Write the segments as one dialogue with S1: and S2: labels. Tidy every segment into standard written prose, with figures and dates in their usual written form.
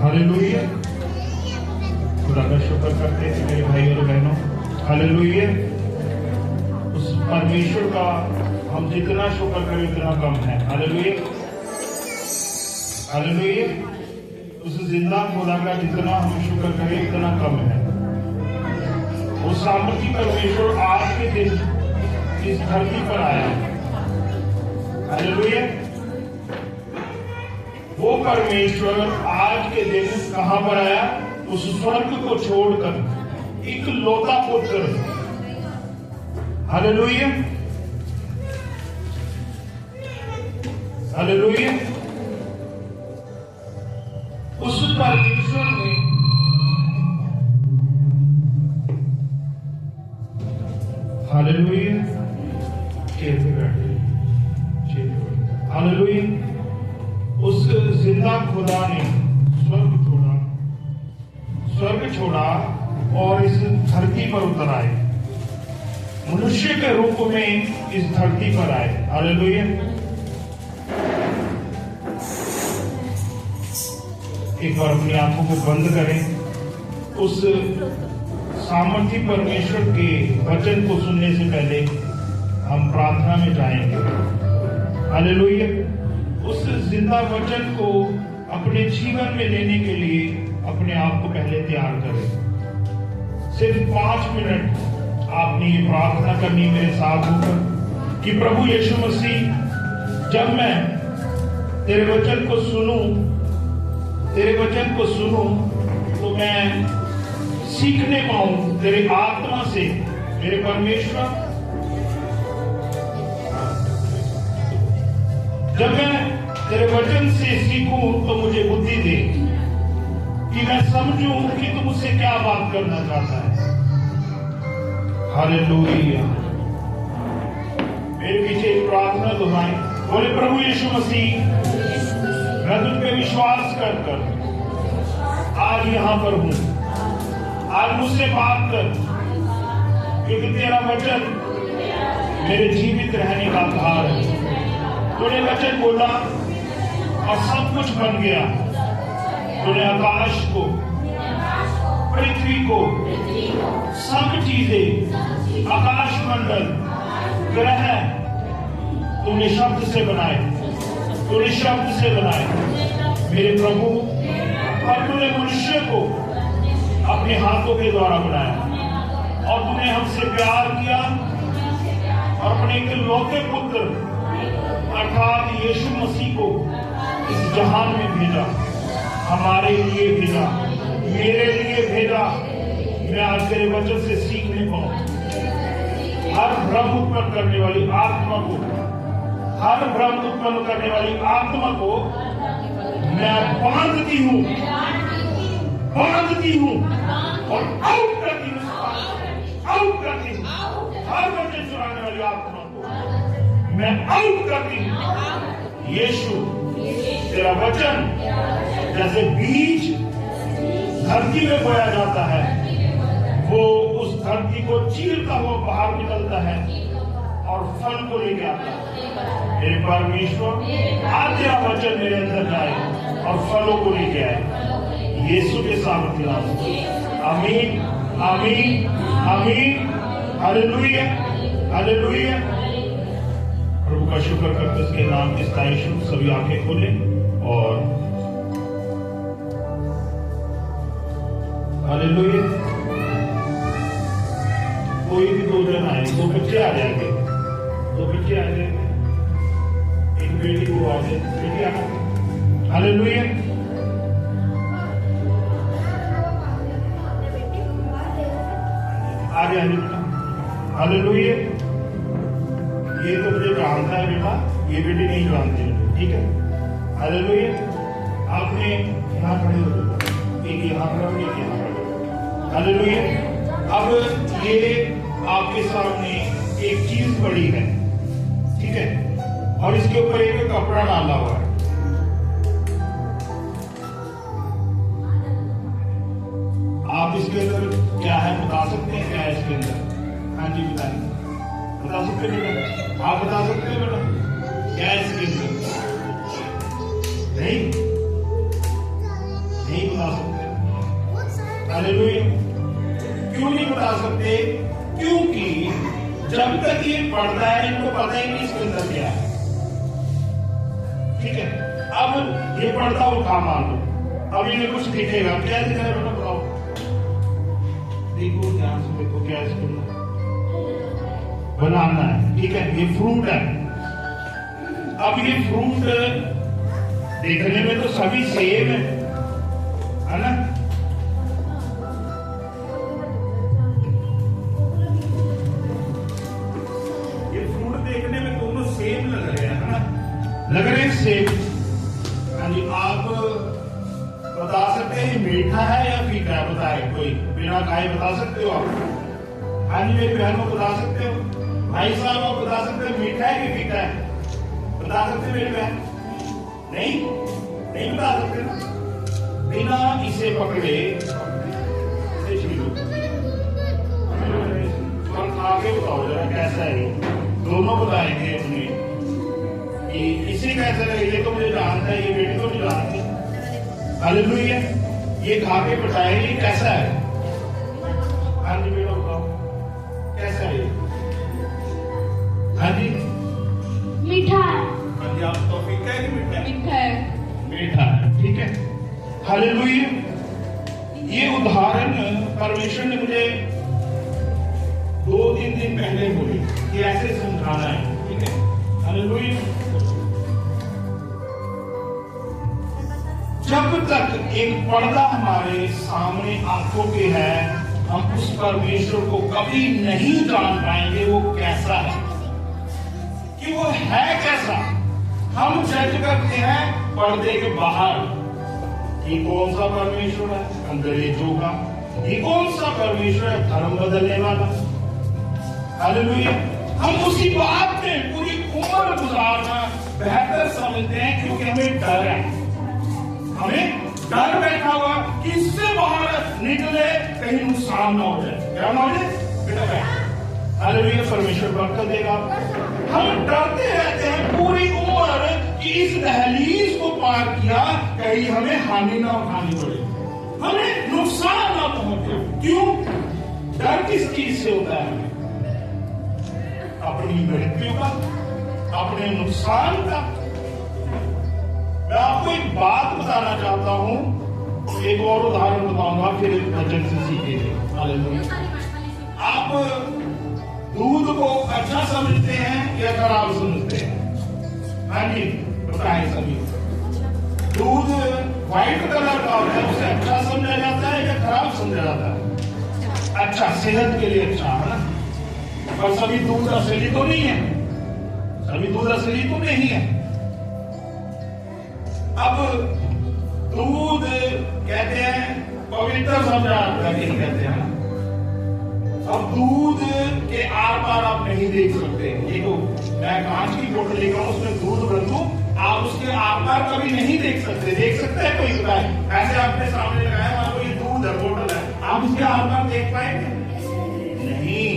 S1: Hallelujah. खुदा का शुक्र करते हैं मेरे भाई और बहनों। हालेलुया। उस परमेश्वर का हम जितना शुक्र करें उतना कम है। हालेलुया। हालेलुया। उस जिंदा खुदा का जितना हम शुक्र करें उतना कम है। वो सामर्थी परमेश्वर आज के दिन इस धरती पर आया है। हालेलुया। वो परमेश्वर आज के दिन कहां पर आया? उस स्वर्ग को छोड़कर एक लौता पुत्र। हालेलुया। हालेलुया। उस परमेश्वर ने हालेलुया हालेलुया उस जिंदा खुदा ने स्वर्ग छोड़ा और इस धरती पर उतर आए, मनुष्य के रूप में इस धरती पर आए। हालेलुया। एक बार अपनी आंखों को बंद करें। उस सामर्थी परमेश्वर के वचन को सुनने से पहले हम प्रार्थना में जाएंगे। हालेलुया। उस जिंदा वचन को अपने जीवन में लेने के लिए अपने आप को पहले तैयार करें। सिर्फ 5 मिनट आपने ये प्रार्थना करनी मेरे साथ होकर कि प्रभु यीशु मसीह, जब मैं तेरे वचन को सुनूं तो मैं सीखने पाऊं तेरे आत्मा से। मेरे परमेश्वर, जब मैं तेरे वचन से सीखूं तो मुझे बुद्धि दे कि मैं समझूं कि तू मुझसे क्या बात करना चाहता है। हालेलुया। मेरे पीछे एक प्रार्थना दोहराएं। बोले, प्रभु यीशु मसीह, मैं तुझ पे विश्वास कर आज यहां पर हूं। आज मुझसे बात कर, क्योंकि तेरा वचन मेरे जीवित रहने का आधार है। तूने वचन बोला और सब कुछ बन गया। तूने आकाश को, पृथ्वी को, सब चीजें, आकाश मंडल, ग्रह तूने शब्द से बनाए। मेरे प्रभु, और तूने मनुष्य को अपने हाथों के द्वारा बनाया और तूने हमसे प्यार किया और अपने इकलौते पुत्र अर्थात यीशु मसीह को इस जहान में भेजा, हमारे लिए भेजा, मेरे लिए भेजा। मैं आज तेरे वचन से सीखने पाऊं। हर भ्रम उत्पन्न करने वाली आत्मा को मैं बांधती हूं और आउट करती हूं। हर वचन चुराने वाली आत्मा को मैं आउट करती हूं। यीशु, तेरा वचन जैसे बीज धरती में बोया जाता है, वो उस धरती को चीरता हुआ बाहर निकलता है और फल को लेके आता है। मेरे परमेश्वर, आज तेरा वचन मेरे अंदर जाए और फलों को लेके आए, यीशु के सामर्थ्य नाम से। आमीन, आमीन, आमीन। Hallelujah, hallelujah. प्रभु का शुक्र करते उसके नाम की स्तुति। सभी आंखें खोलें और हालेलुया। कोई भी 2 जन आए, 2 बच्चे आ जाएंगे, एक बेटी को आ जाए, बेटी आना। हालेलुया। आ जाएंगे बेटा। हालेलुया। ये तो मुझे जानता है बेटा, ये बेटी नहीं जानती है, ठीक है। हालेलुया। आपने यहाँ खड़े हो जाओ, एक यहाँ खड़ा, एक यहाँ खड़ा। हालेलुया। अब ये आपके सामने एक चीज पड़ी है, ठीक है, और इसके ऊपर एक कपड़ा डाला हुआ है। आप इसके अंदर क्या है बता सकते हैं? क्या है इसके अंदर? हाँ जी बताइए, बता सकते हैं बेटा? आप बता सकते हैं बेटा क्या है इसके अंदर? नहीं नहीं बता सकते। हालेलुया। क्यों नहीं बता सकते? क्योंकि जब तक ये पढ़ता है इनको पता ही नहीं इसके अंदर क्या है। ठीक है, अब ये पढ़ता हो काम मान लो, अब इन्हें कुछ दिखेगा, क्या दिख रहा है बेटा बताओ? देखो ध्यान से देखो, क्या इसके अंदर बनाना है। ठीक है, ये फ्रूट है। अब ये फ्रूट देखने में तो सभी सेम है ना? ये फ्रूट देखने में दोनों सेम लग रहे हैं, है ना? लग रहे हैं सेम। हाँ जी, आप बता सकते हैं मीठा है या फीका है? बताए कोई बिना खाए बता सकते हो आप? हाँ जी मेरी बहनों बता सकते हो? भाई साहब आप बता सकते हो मीठा है कि फीका है? बता सकते मेरी बहन? नहीं बता सकते ना। बिना इसे पकड़े इसे छीलो और खा के बताओ जरा कैसा है। दोनों बताएंगे अपने कि इसे कैसा लगे। ये तो मुझे जानता है, ये बेटी तो नहीं जानती। हालेलुया। ये खा के बताएंगे कैसा है। हाँ जी बेटा बताओ कैसा है? हाँ जी
S2: मीठा है।
S1: हाँ जी, आप तो फीका है कि मीठा है?
S2: मीठा है।
S1: मीठा है, ठीक है। हालेलुया। ये उदाहरण परमेश्वर ने मुझे 2-3 दिन पहले बोली कि ऐसे समझाना है। ठीक है, हालेलुया। जब तक एक पर्दा हमारे सामने आंखों के है, हम उस परमेश्वर को कभी नहीं जान पाएंगे वो कैसा है, कि वो है कैसा। हम जज करते हैं पर्दे के बाहर कि कौन सा परमेश्वर है अंग्रेजों का, ये कौन सा परमेश्वर है धर्म बदलने वाला। हालेलुया। हम उसी बात में पूरी उम्र गुजारना बेहतर समझते हैं क्योंकि हमें डर है, हमें डर बैठा हुआ कि इससे बाहर निकले कहीं नुकसान ना हो जाए। क्या ना हो जाए बेटा? हालेलुया। परमेश्वर बरकत देगा। हम डरते रहते हैं पूरी उम्र कि इस दहलीज को पार किया कहीं हमें हानि ना उठानी पड़े, हमें नुकसान ना पहुंचे। क्यों? डर किस चीज से होता है? अपनी मृत्यु का, अपने नुकसान का। मैं आपको एक बात बताना चाहता हूं, एक और उदाहरण बताऊंगा फिर एक वचन से सीखेंगे। हालेलुया। आप दूध को अच्छा समझते हैं या खराब समझते हैं? हाँ जी बताएं सभी। दूध व्हाइट कलर का होता है, उसे अच्छा समझा जाता है या खराब समझा जाता है? अच्छा, सेहत के लिए अच्छा है ना। पर सभी दूध असली तो नहीं है, सभी दूध असली तो नहीं है। अब दूध कहते हैं पवित्र समझा जाता है, नहीं कहते हैं। अब दूध के आर पार आप नहीं देख सकते। देखो मैं कांच की बोतल लेकर उसमें दूध भर दूं, आप उसके आर पार कभी नहीं देख सकते। देख सकते हैं कोई बताए? ऐसे आपने सामने लगाया, मान लो ये दूध है, बोतल है, आप उसके आर पार देख पाएंगे? नहीं,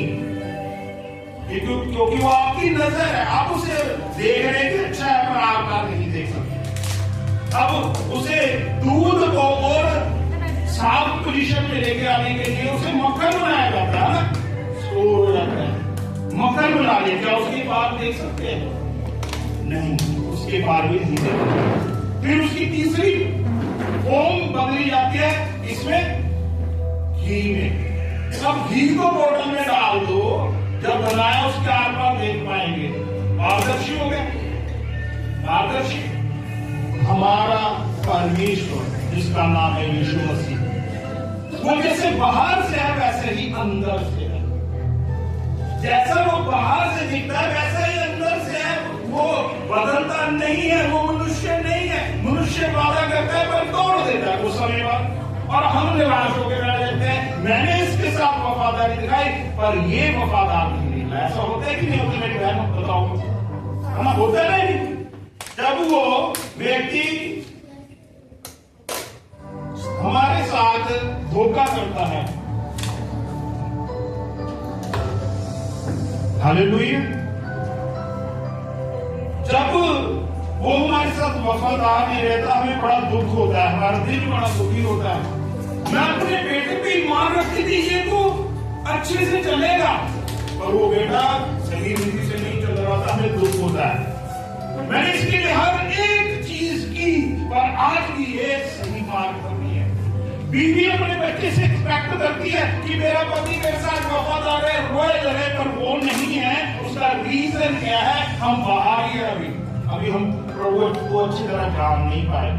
S1: क्योंकि वो आपकी नजर है, आप उसे देख रहे हैं अच्छा है पर आर पार नहीं देख सकते। अब उसे दूध को और साफ पोजीशन में लेके आने के लिए उसे मक्खन बनाया जाता है ना, स्टोर हो जाता है। मक्खन बना लिया, क्या उसके पार देख सकते हैं? नहीं, उसके पार भी नहीं देख सकते। फिर उसकी तीसरी फॉर्म बदली जाती है इसमें घी में। सब घी को बोतल में डाल दो, जब बनाया उसके आर पार देख पाएंगे। पारदर्शी हो गया। पारदर्शी हमारा परमेश्वर जिसका नाम है यीशु मसीह, वो जैसे बाहर से है वैसे ही अंदर से है। जैसा वो बाहर से दिखता है वैसा ही अंदर से है। वो बदलता नहीं है, वो मनुष्य नहीं है। मनुष्य वादा करता है पर तोड़ देता है वो समय बाद, और हम निराश होकर रह जाते हैं। मैंने इसके साथ वफादारी दिखाई पर ये वफादार नहीं निकला। ऐसा होता है कि नहीं होता मेरी बहन? बताओ, है ना? होता नहीं। जब वो व्यक्ति हमारे साथ धोखा करता है, हालेलुया, जब वो हमारे साथ वफादार नहीं रहता, हमें बड़ा दुख होता है, हमारा दिल बड़ा दुखी होता है। मैं अपने बेटे पे ईमान रखती थी, ये तो अच्छे से चलेगा, पर वो बेटा सही रीति से नहीं चल रहा था, हमें दुख होता है। मैंने इसके लिए हर एक चीज की, पर आज भी ये सही मार्ग पर नहीं है। बीवी अपने बच्चे से एक्सपेक्ट करती है कि मेरा पति मेरे साथ वफादार है, रोए लगे, पर वो नहीं है। उसका रीजन क्या है? हम बाहर ही है, अभी हम प्रभु को अच्छी तरह जान नहीं पाए।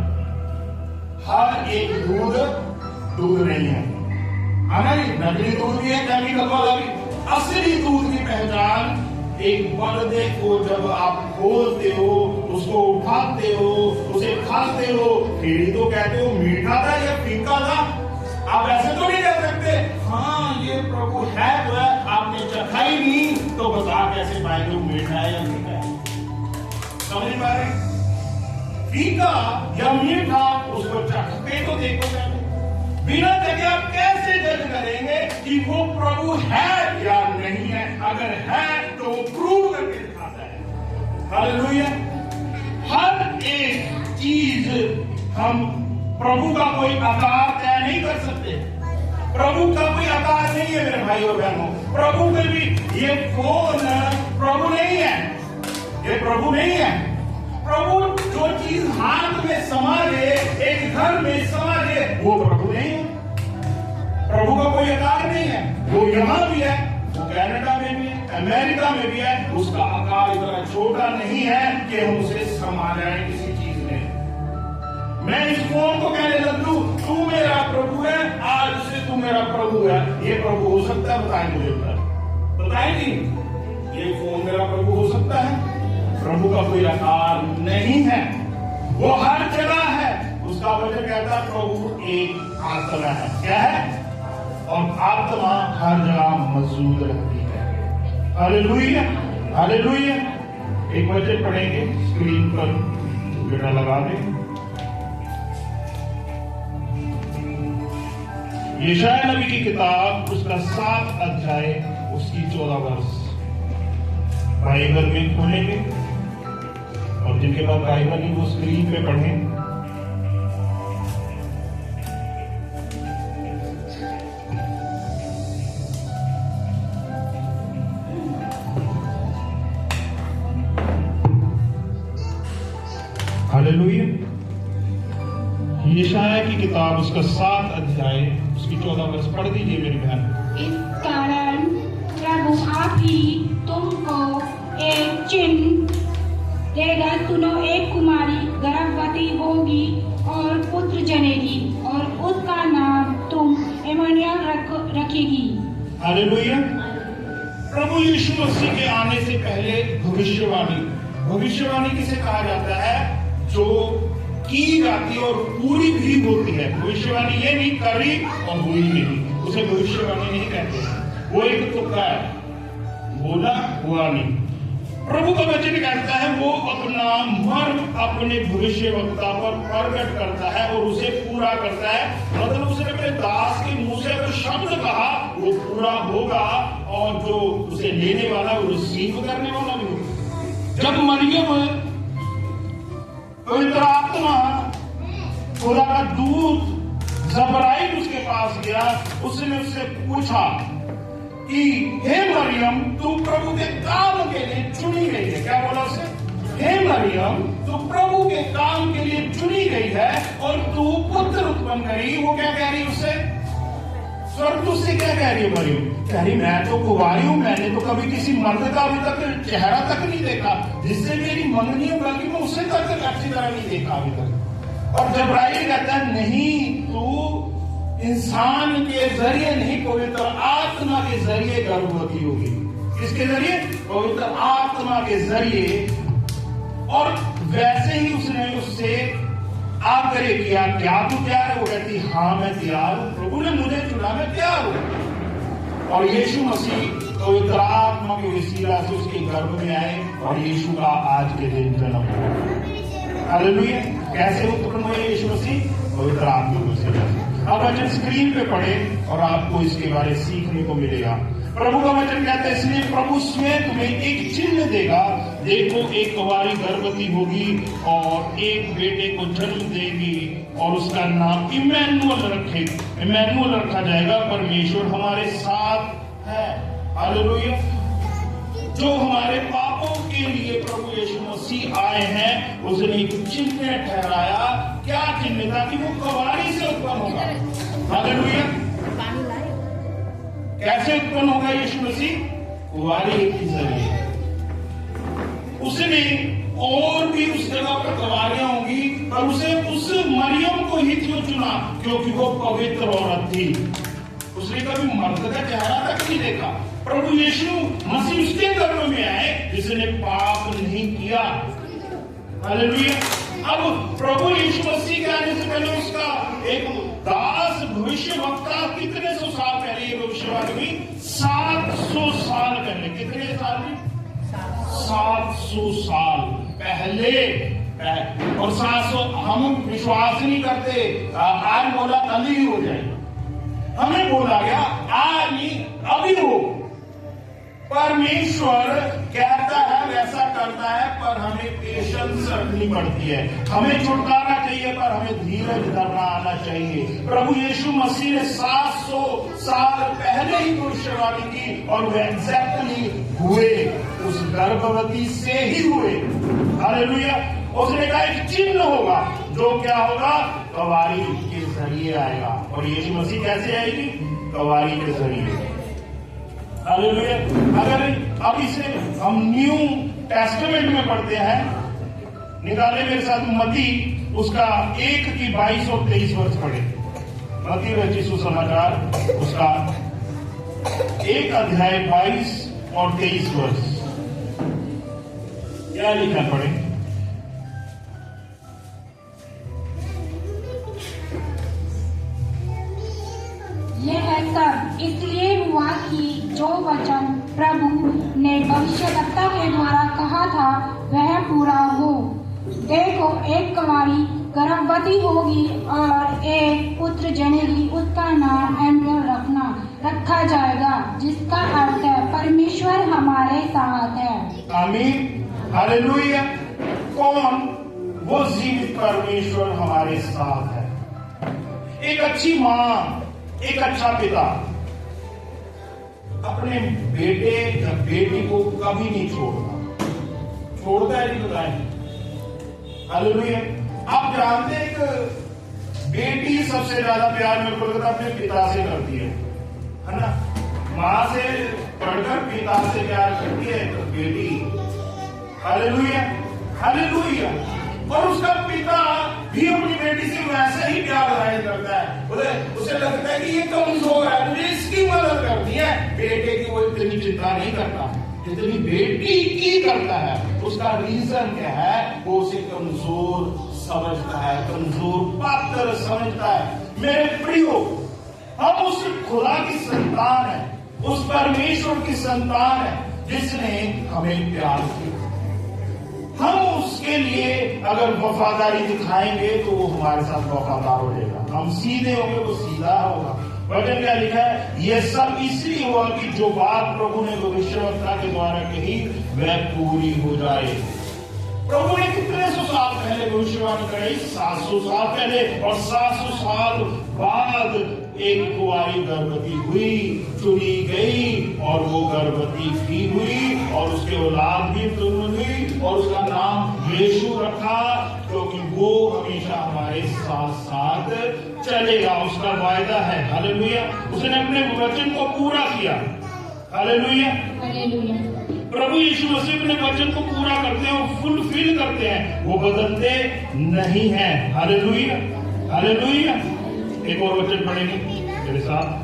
S1: हर एक दूध नहीं है, नकली दूध भी है, केमिकल वाला भी। असली दूध की पहचान एक पर्दे को जब आप खोलते हो, उसको उठाते हो, उसे खाते हो, फिर ही तो कहते हो मीठा था या फीका था। आप ऐसे तो नहीं कह सकते हाँ ये प्रभु है तो है, आपने चखा ही नहीं तो बता कैसे पाएंगे वो मीठा है या फीका है? समझ पा रहे? फीका या मीठा उसको चखते तो देखो पहले, बिना देखे आप कैसे जज करेंगे कि वो प्रभु है या नहीं है? अगर है तो वो प्रूव करके दिखाता है। हालेलुया। हर एक चीज हम प्रभु का कोई आकार तय नहीं कर सकते। प्रभु का कोई आकार नहीं है मेरे भाई और बहनों। प्रभु के भी ये फोन प्रभु नहीं है, ये प्रभु नहीं है। प्रभु जो चीज हाथ में समारे, एक घर में समारे, वो प्रभु नहीं है। प्रभु का कोई आकार नहीं है। वो यहां भी है, वो कनाडा में भी है, अमेरिका में भी है। उसका आकार इतना छोटा नहीं है कि हम उसे समा जाए किसी चीज में। मैं इस फोन को कहने लग दूं तू मेरा प्रभु है, आज से तू मेरा प्रभु है। ये प्रभु हो सकता है? बताएं मुझे, बताएंगे ये फोन मेरा प्रभु हो सकता है? प्रभु का कोई आकार नहीं है, वो हर जगह है। उसका वचन कहता है प्रभु एक आत्मा है। क्या है? और आत्मा हर जगह मौजूद रहती है। Hallelujah, hallelujah. एक वचन पढ़ेंगे, स्क्रीन पर बेटा लगा दें। यशायाह नबी की किताब उसका 7 अध्याय उसकी 14 वर्ष। बाइबल में खोलेंगे और जिनके पास बाइबल नहीं वो स्क्रीन पे पढ़ें। हालेलुया। यशायाह की किताब उसका 7 अध्याय उसकी 14 वर्ष पढ़ दीजिए मेरी बहन।
S2: इस कारण प्रभु आप ही तुमको एक चिन्ह देगा, सुनो, एक कुमारी गर्भवती होगी और पुत्र जनेगी और उसका नाम तुम इम्मानुएल रखेगी।
S1: हालेलुया। प्रभु यीशु मसीह के आने से पहले भविष्यवाणी किसे कहा जाता है? जो की जाती और पूरी भी होती है। भविष्यवाणी ये नहीं करी और हुई नहीं, उसे भविष्यवाणी नहीं कहते। वो एक तुक्का है, बोला हुआ नहीं। प्रभु का वचन कहता है वो अपना मर्म अपने भविष्यवक्ता पर प्रकट करता है और उसे पूरा करता है। मतलब उसने अपने दास के मुंह से जो शब्द कहा वो पूरा होगा, और जो उसे लेने वाला वो रिसीव करने वाला भी होगा। जब मरियम पवित्र आत्मा खुदा का दूत जबराइल उसके पास गया, उसने उससे पूछा कि हे मरियम तू प्रभु के काम के लिए चुनी गई है। क्या बोला उसे? हे मरियम तू प्रभु के काम के लिए चुनी गई है और तू पुत्र उत्पन्न करेगी। वो क्या कह रही उससे? स्वर्गदूत से क्या कह रही है मरियम? कह रही मैं तो कुंवारी हूं, मैंने तो कभी किसी मर्द का अभी तक चेहरा तक नहीं देखा, जिससे मेरी मंगनी है, बल्कि मैं उसे तक अच्छी तरह नहीं देखा अभी तक। और जबराइल कहता है नहीं, तू इंसान के जरिए नहीं, पवित्र आत्मा के जरिए गर्भवती होगी। किसके जरिए? पवित्र आत्मा के जरिए। और वैसे ही उसने उससे आग्रह किया, क्या तू तैयार है? वो कहती हाँ मैं तैयार हूं, प्रभु ने मुझे चुना, मैं तैयार हूं। और यीशु मसीह पवित्र आत्मा के वसीला से उसके गर्भ में आए और यीशु का आज के दिन जन्म हुआ। हालेलुया। कैसे उत्पन्न हुए यीशु मसीह? पवित्र आत्मा के वसीला से। अब वचन स्क्रीन पे पढ़े और आपको इसके बारे सीखने को मिलेगा। प्रभु का वचन कहता है इसलिए प्रभु स्वयं तुम्हें एक चिन्ह देगा, देखो एक कुंवारी गर्भवती होगी और एक बेटे को जन्म देगी और उसका नाम इमैनुअल रखा जाएगा, परमेश्वर हमारे साथ है। हालेलुया। जो हमारे पापों के लिए प्रभु यीशु मसीह आए हैं, उसने एक चिन्ह ठहराया। क्या चिन्ह था? कि वो कुंवारी से उत्पन्न होगा। हालेलुया। कैसे उत्पन्न होगा यीशु मसीह? कुंवारी के जरिए। उसने और भी उस जगह पर कुंवारियां होंगी, पर उसे उस मरियम को ही क्यों चुना? क्योंकि वो पवित्र औरत थी। उसने कभी मर्द का चेहरा तक नहीं देखा। प्रभु यीशु मसीह उसके गर्भ में आए जिसने पाप नहीं किया। हालेलुया। अब प्रभु यीशु मसीह के आने से पहले उसका एक दास भविष्यवक्ता कितने सौ साल पहले, ये भविष्यवाणी 700 साल पहले, कितने साल? 700 साल पहले। और 700 हम विश्वास नहीं करते, आज बोला कल ही हो जाए, हमें बोला गया आज नहीं अभी हो। परमेश्वर कहता है वैसा करता है, पर हमें पेशेंस रखनी पड़ती है। हमें छुटकारा चाहिए, पर हमें धीरज धरना आना चाहिए। प्रभु यीशु मसीह ने 700 साल पहले ही भविष्यवाणी की और वे एग्जैक्टली हुए, उस गर्भवती से ही हुए। हालेलुया। उसने कहा एक चिन्ह होगा, जो क्या होगा? कुंवारी के जरिए आएगा। और यीशु मसीह कैसे आएगी? कुंवारी के जरिए। हालेलुया। अगर अब इसे हम न्यू टेस्टामेंट में पढ़ते हैं, निकाले मेरे साथ मती उसका 1:22 और 23 वर्ष पढ़े। मती रचित सुसमाचार उसका 1 अध्याय 22 और 23 वर्ष। क्या लिखा पढ़े?
S2: यह सब इसलिए हुआ कि जो वचन प्रभु ने भविष्यवक्ता के द्वारा कहा था वह पूरा हो। देखो एक कुंवारी गर्भवती होगी और एक पुत्र जनेगी, उसका नाम इमैनुअल रखा जाएगा, जिसका अर्थ है परमेश्वर हमारे साथ है।
S1: आमीन। हालेलुया। कौन? वो जीवित परमेश्वर हमारे साथ है। एक अच्छी माँ, एक अच्छा पिता अपने बेटे या बेटी को कभी नहीं छोड़ता है, नहीं बताए। हालेलुया। आप जानते हैं कि बेटी सबसे ज्यादा प्यार मेरे को लगता है अपने पिता से करती है ना? माँ से पढ़कर पिता से प्यार करती है तो बेटी। हालेलुया। हालेलुया। और उसका पिता भी अपनी बेटी से वैसे ही प्यार जाहिर करता है। उसे लगता है कि ये कमजोर है, मुझे इसकी मदद करनी है। बेटे की वो इतनी चिंता नहीं करता जितनी बेटी की करता है। उसका रीजन क्या है? वो उसे कमजोर समझता है, कमजोर पात्र समझता है। मेरे प्रियो, हम उस खुदा की संतान है, उस परमेश्वर की संतान है जिसने हमें प्यार किया। हम उसके लिए अगर वफादारी दिखाएंगे तो वो हमारे साथ वफादार हो जाएगा। हम सीधे होंगे, वो सीधा होगा। वचन क्या लिखा है? ये सब इसलिए हुआ कि जो बात प्रभु ने भविष्यवक्ता के द्वारा कही वह पूरी हो जाए। प्रभु ने कितने सौ साल पहले भविष्यवाणी कराई? 700 साल पहले। और 700 साल बाद एक कुंवारी गर्भवती हुई, चुनी गई, और वो गर्भवती भी हुई और उसके औलाद भी उत्पन्न हुई और उसका नाम यीशु रखा, क्योंकि वो हमेशा हमारे साथ साथ चलेगा। उसका वायदा है। हालेलुया। उसने अपने वचन को पूरा किया। हालेलुया।
S2: हालेलुया।
S1: प्रभु यीशु मसीह अपने वचन को पूरा करते हैं और फुलफिल करते हैं, वो बदलते नहीं हैं। हालेलुया। हालेलुया। एक और वचन पढ़ेंगे मेरे साथ।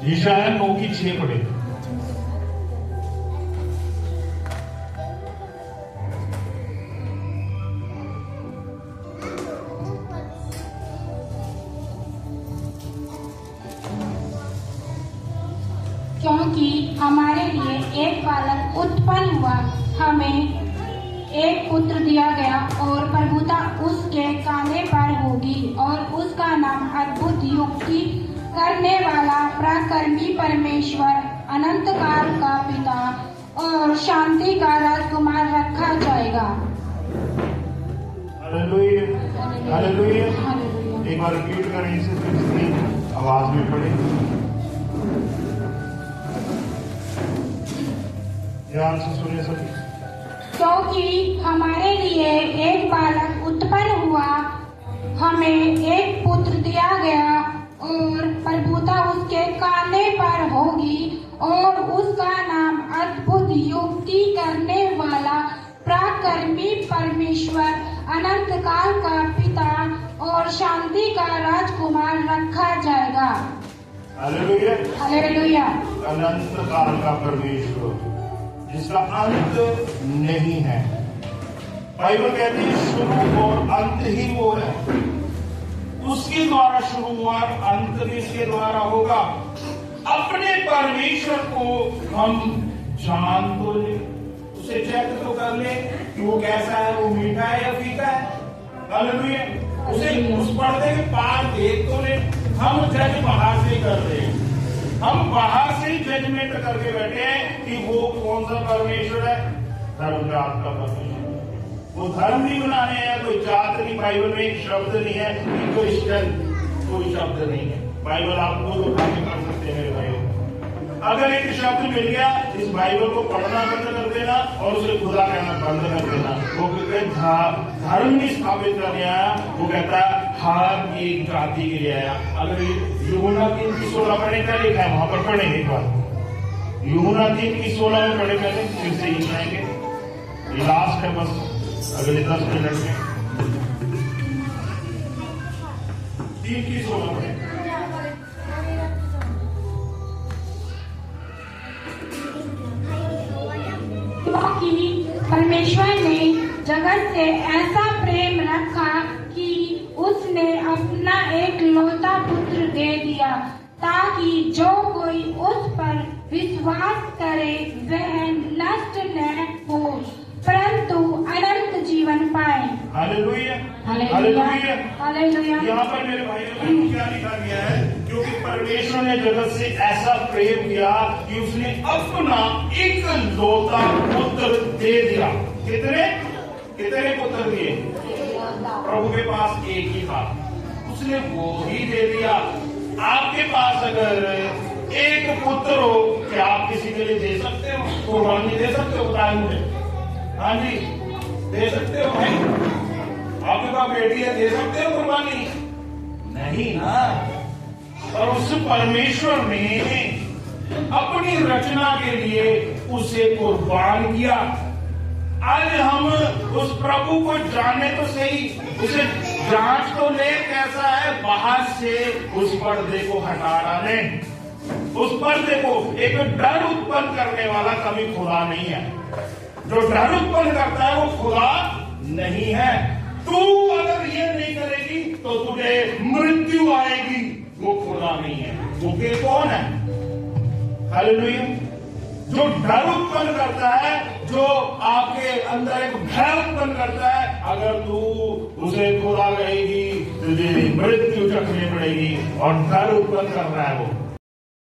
S1: यशायाह 9:6 पढ़े।
S2: क्योंकि हमारे लिए एक बालक उत्पन्न हुआ, हमें एक पुत्र दिया गया और प्रभुता उसके कांधे पर होगी और उसका नाम अद्भुत युक्ति करने वाला, पराक्रमी परमेश्वर, अनंत काल का पिता और शांति का राजकुमार रखा जाएगा।
S1: Hallelujah, hallelujah.
S2: हालेलुया।
S1: एक बार रिपीट करें इसे, फिर इसकी आवाज में पढ़े, ध्यान से सुने सभी।
S2: क्योंकि हमारे लिए एक बालक उत्पन्न हुआ, हमें एक पुत्र दिया गया और प्रभुता उसके कांधे पर होगी और उसका नाम अद्भुत युक्ति करने वाला, पराक्रमी परमेश्वर, अनंत काल का पिता और शांति का राजकुमार रखा जाएगा।
S1: Hallelujah,
S2: hallelujah.
S1: अनंत काल का परमेश्वर जिसका अंत नहीं है। बाइबल कहती है शुरू और अंत ही वो है, उसके द्वारा शुरू हुआ, अंत भी इसके द्वारा होगा। अपने परमेश्वर को हम जान तो ले, उसे चेक तो कर ले कि वो कैसा है, वो मीठा है या फीका है। हालेलुया। उसे उस पर्दे के पार देख तो ले। हम जज बाहर से कर रहे हैं, हम बाहर से ही जजमेंट करके बैठे हैं कि वो कौन सा परमेश्वर है, धर्म का आपका परमेश्वर। वो धर्म नहीं बनाने हैं, कोई जात नहीं, बाइबल में एक शब्द नहीं है, कोई शब्द नहीं है। बाइबल आपको उठा के पढ़ सकते हैं मेरे भाइयों। अगर एक शब्द मिल गया, इस बाइबल को पढ़ना बंद कर देना और उसे खुदा कहना बंद कर देना। वो धर्म नहीं स्थापित करने आया, वो कहता है हर एक जाति के लिए आया। अगर यूहन्ना 3:16 पढ़े, क्या लिखा है वहां पर, पढ़ेंगे एक बार। यूहन्ना 3:16 में पढ़े, पहले फिर से ही जाएंगे, ये लास्ट है बस अगले 10 मिनट में। 3:16 पढ़े।
S2: क्योंकि परमेश्वर ने जगत से ऐसा प्रेम रखा कि उसने अपना एक लौता पुत्र दे दिया, ताकि जो कोई उस पर विश्वास करे वह नष्ट न हो परंतु अनंत जीवन पाए।
S1: Hallelujah,
S2: hallelujah, hallelujah.
S1: यहाँ पर मेरे भाइयों ने क्या लिखा गया है, क्योंकि परमेश्वर ने जगत से ऐसा प्रेम किया कि उसने अपना एक लौता पुत्र दे दिया। कितने पुत्र दिए? प्रभु के पास एक ही था, उसने वो ही दे दिया। आपके पास अगर एक पुत्र हो, क्या आप किसी के लिए दे सकते हो? कुर्बानी दे सकते हो? बताए मुझे। हाँ जी, दे सकते हो भाई? आपके पास बेटी है, दे सकते हो कुर्बानी? नहीं ना। और उस परमेश्वर ने अपनी रचना के लिए उसे कुर्बान किया। आज हम उस प्रभु को जाने तो सही, उसे जांच तो ले कैसा है, बाहर से उस पर्दे को हटा डाले। उस पर्दे को एक डर उत्पन्न करने वाला कभी खुदा नहीं है। जो डर उत्पन्न करता है वो खुदा नहीं है। तू अगर ये नहीं करेगी तो तुझे मृत्यु आएगी, वो खुदा नहीं है। वो के कौन है? हालेलुया। जो डर उत्पन्न करता है, जो आपके अंदर एक भय उत्पन्न करता है, अगर तू उसे खुदा कहेगी तुझे मृत्यु चखनी पड़ेगी, और डर उत्पन्न कर रहा है वो।